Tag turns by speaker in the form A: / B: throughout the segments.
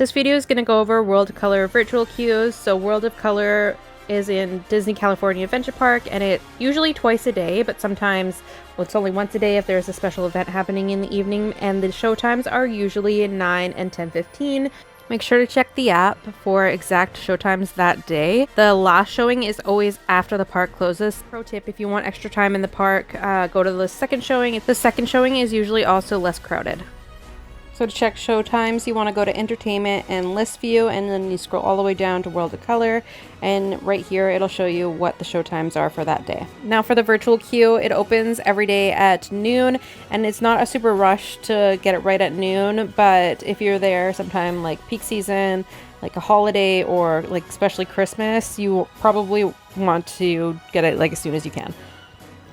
A: This video is going to go over World of Color virtual queues. So World of Color is in Disney California Adventure Park, and it's usually twice a day, but sometimes it's only once a day if there's a special event happening in the evening, and the show times are usually 9 and 10:15. Make sure to check the app for exact show times that day. The last showing is always after the park closes. Pro tip, if you want extra time in the park, go to the second showing. The second showing is usually also less crowded. So to check show times, you want to go to Entertainment and List View, and then you scroll all the way down to World of Color, and right here it'll show you what the show times are for that day. Now for the virtual queue, it opens every day at noon, and it's not a super rush to get it right at noon, but if you're there sometime like peak season, like a holiday, or like especially Christmas, you probably want to get it like as soon as you can.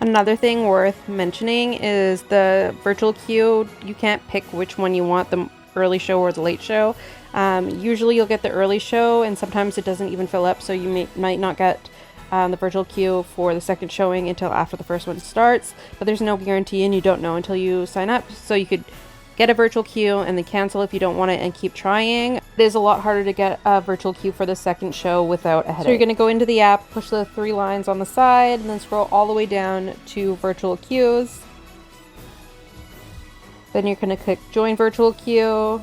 A: Another thing worth mentioning is the virtual queue. You can't pick which one you want, the early show or the late show. Usually you'll get the early show, and sometimes it doesn't even fill up, so you might not get the virtual queue for the second showing until after the first one starts. But there's no guarantee, and you don't know until you sign up. So you could get a virtual queue and then cancel if you don't want it and keep trying. It is a lot harder to get a virtual queue for the second show without a headache. So you're going to go into the app, push the 3 lines on the side, and then scroll all the way down to virtual queues. Then you're going to click join virtual queue,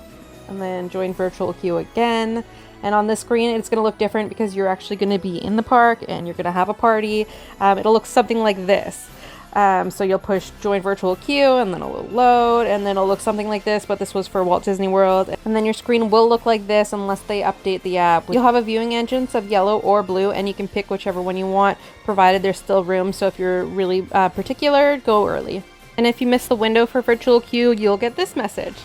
A: and then join virtual queue again. And on this screen, it's going to look different because you're actually going to be in the park and you're going to have a party. It'll look something like this. So you'll push join virtual queue, and then it will load, and then it'll look something like this, but this was for Walt Disney World. And then your screen will look like this unless they update the app. You'll have a viewing entrance of yellow or blue, and you can pick whichever one you want, provided there's still room. So if you're really particular, go early. And if you miss the window for virtual queue, you'll get this message.